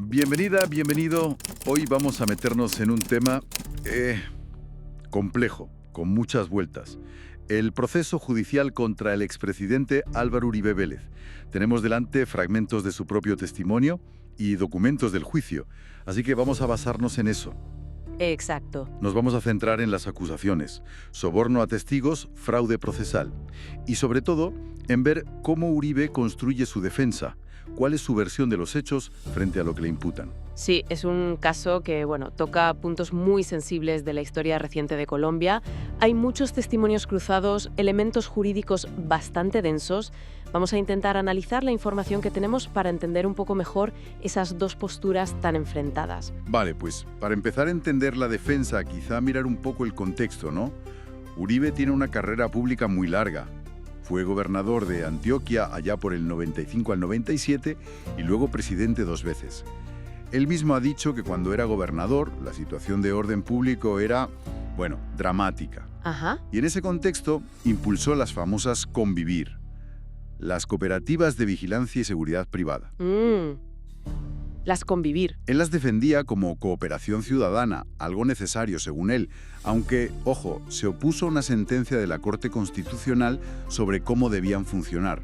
Bienvenida, bienvenido. Hoy vamos a meternos en un tema complejo, con muchas vueltas. El proceso judicial contra el expresidente Álvaro Uribe Vélez. Tenemos delante fragmentos de su propio testimonio y documentos del juicio, así que vamos a basarnos en eso. Exacto. Nos vamos a centrar en las acusaciones, soborno a testigos, fraude procesal y sobre todo en ver cómo Uribe construye su defensa, cuál es su versión de los hechos frente a lo que le imputan. Sí, es un caso que, toca puntos muy sensibles de la historia reciente de Colombia. Hay muchos testimonios cruzados, elementos jurídicos bastante densos. Vamos a intentar analizar la información que tenemos para entender un poco mejor esas dos posturas tan enfrentadas. Vale, pues para empezar a entender la defensa, quizá mirar un poco el contexto, ¿no? Uribe tiene una carrera pública muy larga. Fue gobernador de Antioquia allá por el 95 al 97 y luego presidente 2 veces. Él mismo ha dicho que cuando era gobernador, la situación de orden público era, dramática. Ajá. Y en ese contexto impulsó las famosas Convivir, las cooperativas de vigilancia y seguridad privada. Las Convivir. Él las defendía como cooperación ciudadana, algo necesario según él, aunque, ojo, se opuso a una sentencia de la Corte Constitucional sobre cómo debían funcionar.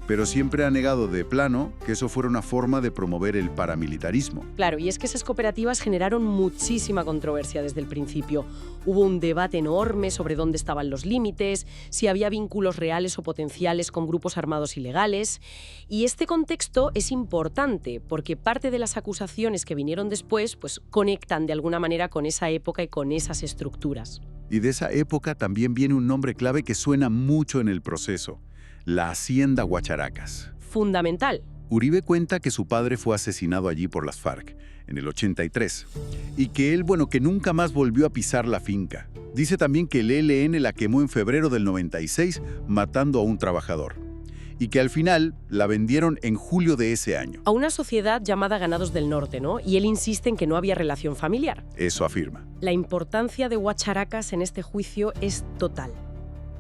Pero siempre ha negado de plano que eso fuera una forma de promover el paramilitarismo. Claro, y es que esas cooperativas generaron muchísima controversia desde el principio. Hubo un debate enorme sobre dónde estaban los límites, si había vínculos reales o potenciales con grupos armados ilegales. Y este contexto es importante porque parte de las acusaciones que vinieron después conectan de alguna manera con esa época y con esas estructuras. Y de esa época también viene un nombre clave que suena mucho en el proceso: la Hacienda Guacharacas. Fundamental. Uribe cuenta que su padre fue asesinado allí por las FARC en el 83 y que él, que nunca más volvió a pisar la finca. Dice también que el ELN la quemó en febrero del 96 matando a un trabajador y que al final la vendieron en julio de ese año. A una sociedad llamada Ganados del Norte, ¿no? Y él insiste en que no había relación familiar. Eso afirma. La importancia de Guacharacas en este juicio es total,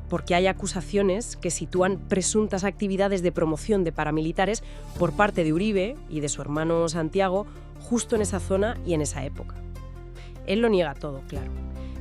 porque hay acusaciones que sitúan presuntas actividades de promoción de paramilitares por parte de Uribe y de su hermano Santiago justo en esa zona y en esa época. Él lo niega todo, claro.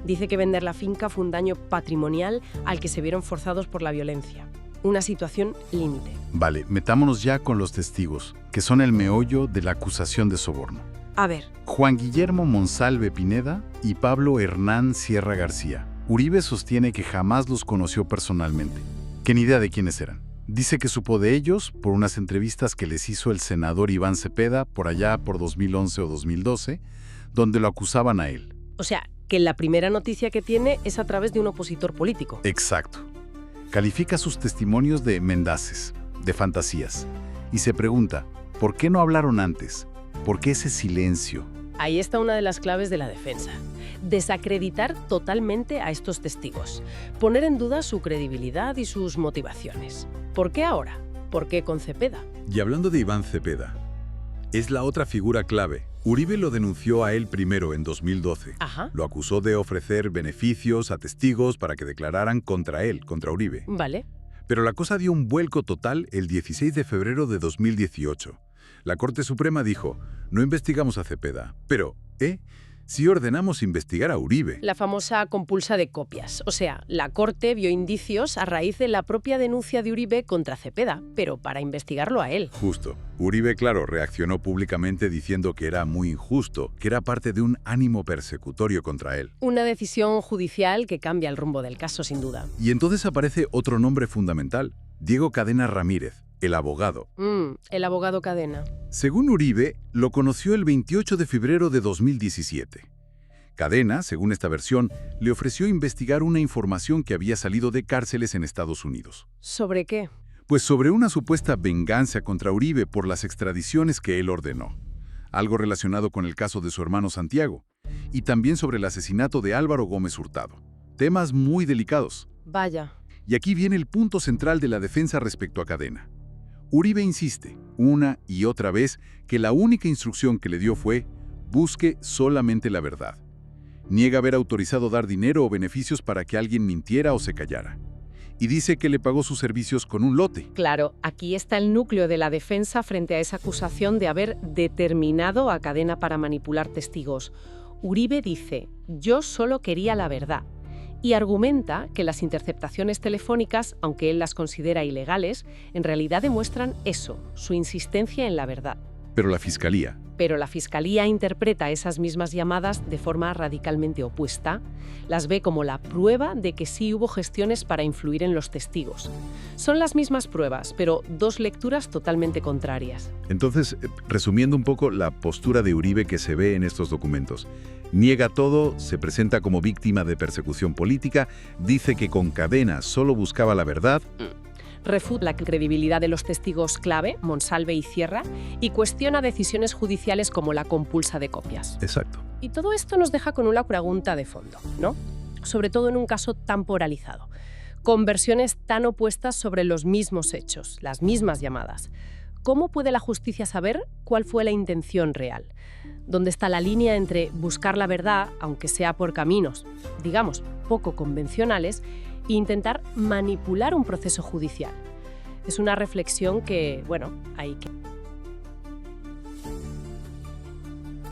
Dice que vender la finca fue un daño patrimonial al que se vieron forzados por la violencia. Una situación límite. Vale, metámonos ya con los testigos, que son el meollo de la acusación de soborno. A ver. Juan Guillermo Monsalve Pineda y Pablo Hernán Sierra García. Uribe sostiene que jamás los conoció personalmente, que ni idea de quiénes eran. Dice que supo de ellos por unas entrevistas que les hizo el senador Iván Cepeda por allá por 2011 o 2012, donde lo acusaban a él. O sea, que la primera noticia que tiene es a través de un opositor político. Exacto. Califica sus testimonios de mendaces, de fantasías, y se pregunta, ¿por qué no hablaron antes? ¿Por qué ese silencio? Ahí está una de las claves de la defensa. Desacreditar totalmente a estos testigos, poner en duda su credibilidad y sus motivaciones. ¿Por qué ahora? ¿Por qué con Cepeda? Y hablando de Iván Cepeda, es la otra figura clave. Uribe lo denunció a él primero en 2012. Ajá. Lo acusó de ofrecer beneficios a testigos para que declararan contra él, contra Uribe. Vale. Pero la cosa dio un vuelco total el 16 de febrero de 2018. La Corte Suprema dijo, no investigamos a Cepeda, pero, sí ordenamos investigar a Uribe. La famosa compulsa de copias. O sea, la Corte vio indicios a raíz de la propia denuncia de Uribe contra Cepeda, pero para investigarlo a él. Justo. Uribe, claro, reaccionó públicamente diciendo que era muy injusto, que era parte de un ánimo persecutorio contra él. Una decisión judicial que cambia el rumbo del caso, sin duda. Y entonces aparece otro nombre fundamental, Diego Cadena Ramírez, el abogado. El abogado Cadena. Según Uribe, lo conoció el 28 de febrero de 2017. Cadena, según esta versión, le ofreció investigar una información que había salido de cárceles en Estados Unidos. ¿Sobre qué? Pues sobre una supuesta venganza contra Uribe por las extradiciones que él ordenó. Algo relacionado con el caso de su hermano Santiago. Y también sobre el asesinato de Álvaro Gómez Hurtado. Temas muy delicados. Vaya. Y aquí viene el punto central de la defensa respecto a Cadena. Uribe insiste, una y otra vez, que la única instrucción que le dio fue: busque solamente la verdad. Niega haber autorizado dar dinero o beneficios para que alguien mintiera o se callara. y dice que le pagó sus servicios con un lote. Claro, aquí está el núcleo de la defensa frente a esa acusación de haber determinado a Cadena para manipular testigos. Uribe dice, yo solo quería la verdad. Y argumenta que las interceptaciones telefónicas, aunque él las considera ilegales, en realidad demuestran eso, su insistencia en la verdad. Pero la Fiscalía. Pero la Fiscalía interpreta esas mismas llamadas de forma radicalmente opuesta. Las ve como la prueba de que sí hubo gestiones para influir en los testigos. Son las mismas pruebas, pero dos lecturas totalmente contrarias. Entonces, resumiendo un poco la postura de Uribe que se ve en estos documentos. Niega todo, se presenta como víctima de persecución política, dice que con Cadena solo buscaba la verdad. Refuta la credibilidad de los testigos clave, Monsalve y Sierra, y cuestiona decisiones judiciales como la compulsa de copias. Exacto. Y todo esto nos deja con una pregunta de fondo, ¿no? Sobre todo en un caso tan polarizado, con versiones tan opuestas sobre los mismos hechos, las mismas llamadas. ¿Cómo puede la justicia saber cuál fue la intención real? ¿Dónde está la línea entre buscar la verdad, aunque sea por caminos, digamos, poco convencionales, e intentar manipular un proceso judicial? Es una reflexión que, bueno, hay que